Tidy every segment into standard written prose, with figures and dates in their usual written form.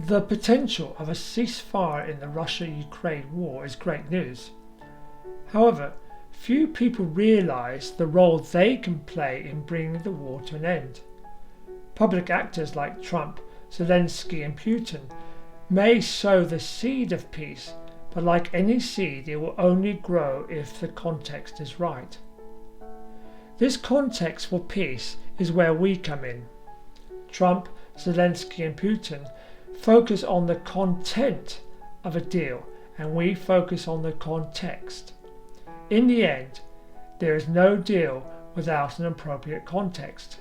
The potential of a ceasefire in the Russia-Ukraine war is great news. However, few people realise the role they can play in bringing the war to an end. Public actors like Trump, Zelensky and Putin may sow the seed of peace, but like any seed it will only grow if the context is right. This context for peace is where we come in. Trump, Zelensky and Putin focus on the content of a deal and we focus on the context. In the end, there is no deal without an appropriate context.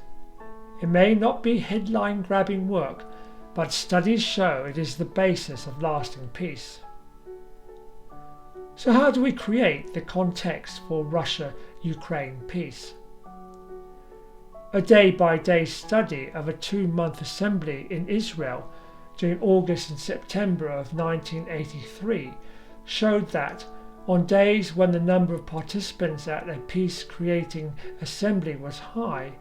It may not be headline-grabbing work, but studies show it is the basis of lasting peace. So how do we create the context for Russia-Ukraine peace? A day-by-day study of a 2-month assembly in Israel during August and September of 1983 showed that on days when the number of participants at a peace-creating assembly was high,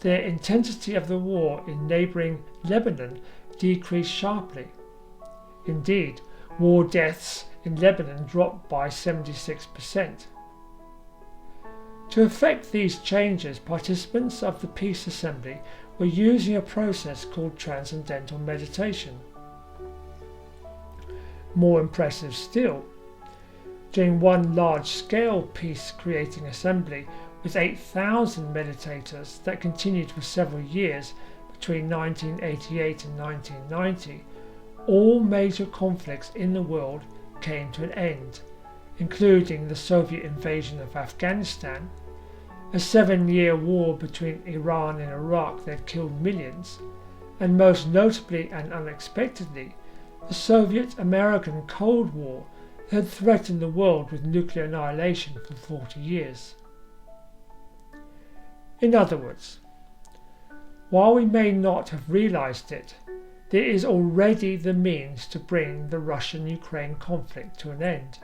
the intensity of the war in neighbouring Lebanon decreased sharply. Indeed, war deaths in Lebanon dropped by 76%. To effect these changes, participants of the Peace Assembly were using a process called Transcendental Meditation. More impressive still, during one large-scale peace-creating assembly with 8,000 meditators that continued for several years between 1988 and 1990, all major conflicts in the world came to an end, including the Soviet invasion of Afghanistan, a 7-year war between Iran and Iraq that killed millions, and most notably and unexpectedly, the Soviet-American Cold War that had threatened the world with nuclear annihilation for 40 years. In other words, while we may not have realized it, there is already the means to bring the Russian-Ukraine conflict to an end.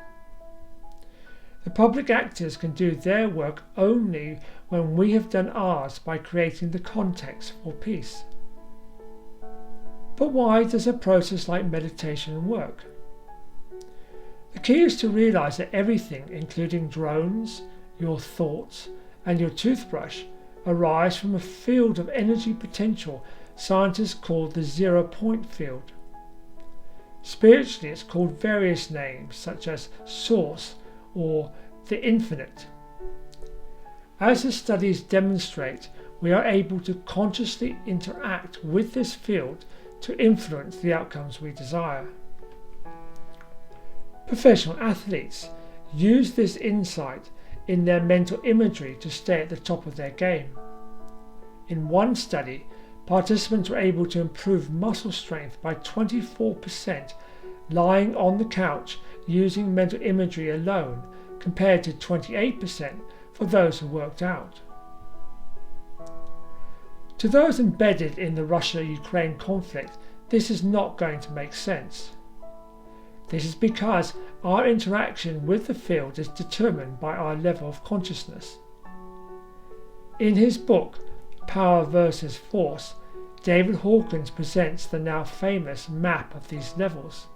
The public actors can do their work only when we have done ours by creating the context for peace. But why does a process like meditation work? The key is to realize that everything, including drones, your thoughts, and your toothbrush, arise from a field of energy potential scientists call the zero-point field. Spiritually, it's called various names such as Source or the Infinite. As the studies demonstrate, we are able to consciously interact with this field to influence the outcomes we desire. Professional athletes use this insight in their mental imagery to stay at the top of their game. In one study, participants were able to improve muscle strength by 24% lying on the couch using mental imagery alone, compared to 28% for those who worked out. To those embedded in the Russia-Ukraine conflict, this is not going to make sense. This is because our interaction with the field is determined by our level of consciousness. In his book, Power versus Force, David Hawkins presents the now famous map of these levels.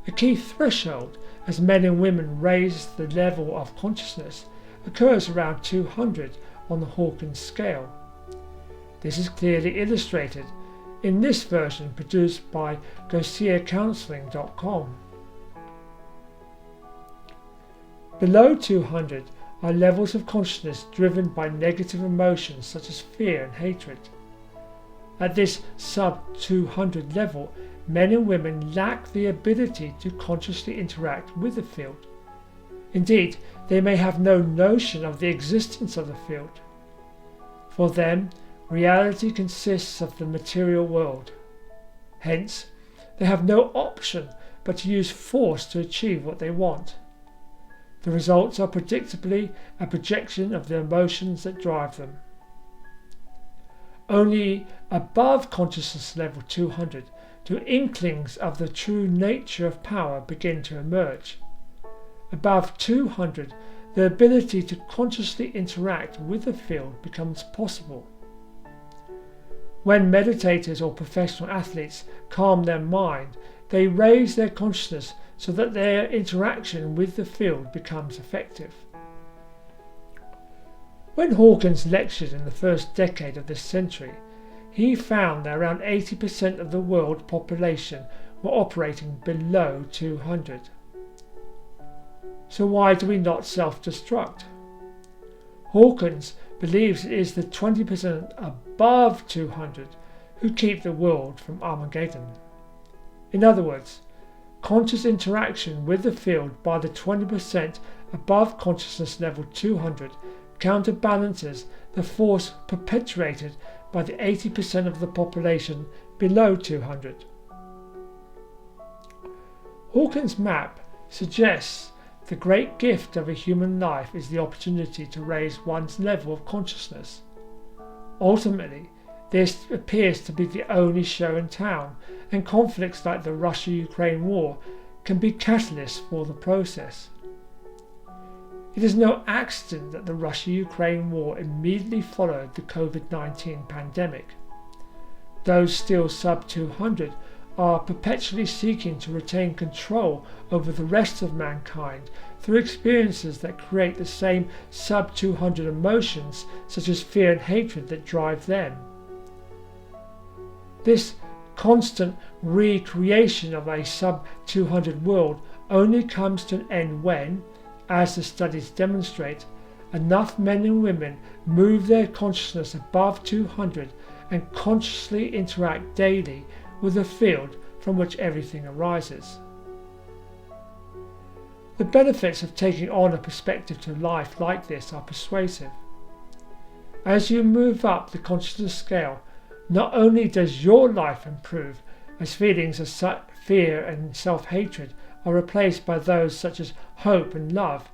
A key threshold as men and women raise the level of consciousness occurs around 200 on the Hawkins scale. This is clearly illustrated in this version produced by GarciaCounseling.com. Below 200 are levels of consciousness driven by negative emotions such as fear and hatred. At this sub-200 level, men and women lack the ability to consciously interact with the field. Indeed, they may have no notion of the existence of the field. For them, reality consists of the material world. Hence, they have no option but to use force to achieve what they want. The results are predictably a projection of the emotions that drive them. Only above consciousness level 200 do inklings of the true nature of power begin to emerge. Above 200, the ability to consciously interact with the field becomes possible. When meditators or professional athletes calm their mind, they raise their consciousness so that their interaction with the field becomes effective. When Hawkins lectured in the first decade of this century, he found that around 80% of the world population were operating below 200. So why do we not self-destruct? Hawkins believes it is the 20% above 200 who keep the world from Armageddon. In other words, conscious interaction with the field by the 20% above consciousness level 200 counterbalances the force perpetuated by the 80% of the population below 200. Hawkins' map suggests the great gift of a human life is the opportunity to raise one's level of consciousness. Ultimately, this appears to be the only show in town, and conflicts like the Russia-Ukraine war can be catalysts for the process. It is no accident that the Russia-Ukraine war immediately followed the COVID-19 pandemic. Those still sub 200 are perpetually seeking to retain control over the rest of mankind through experiences that create the same sub 200 emotions such as fear and hatred that drive them. This constant recreation of a sub 200 world only comes to an end when, as the studies demonstrate, enough men and women move their consciousness above 200 and consciously interact daily with the field from which everything arises. The benefits of taking on a perspective to life like this are persuasive. As you move up the consciousness scale, not only does your life improve, as feelings of fear and self-hatred are replaced by those such as hope and love,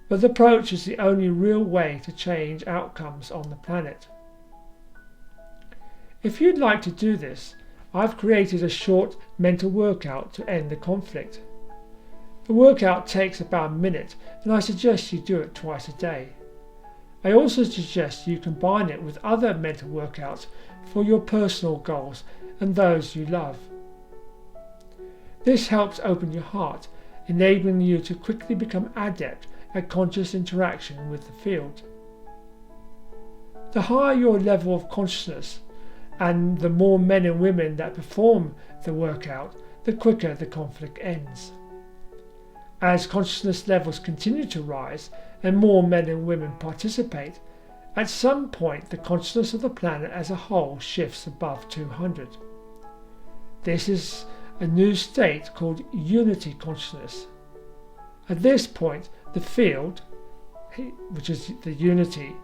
but the approach is the only real way to change outcomes on the planet. If you'd like to do this, I've created a short mental workout to end the conflict. The workout takes about a minute, and I suggest you do it twice a day. I also suggest you combine it with other mental workouts for your personal goals and those you love. This helps open your heart, enabling you to quickly become adept at conscious interaction with the field. The higher your level of consciousness, and the more men and women that perform the workout, the quicker the conflict ends. As consciousness levels continue to rise and more men and women participate, at some point the consciousness of the planet as a whole shifts above 200. This is a new state called unity consciousness. At this point, the field, which is the unity,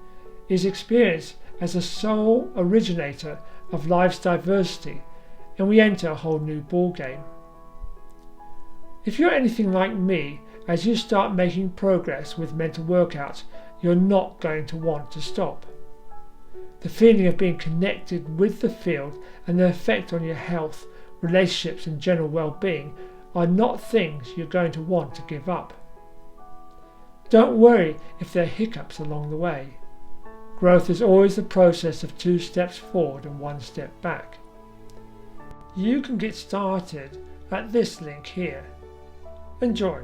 is experienced as a sole originator of life's diversity, and we enter a whole new ballgame. If you're anything like me, as you start making progress with mental workouts, you're not going to want to stop. The feeling of being connected with the field and the effect on your health, relationships and general well-being are not things you're going to want to give up. Don't worry if there are hiccups along the way. Growth is always the process of 2 steps forward and 1 step back. You can get started at this link here. Enjoy.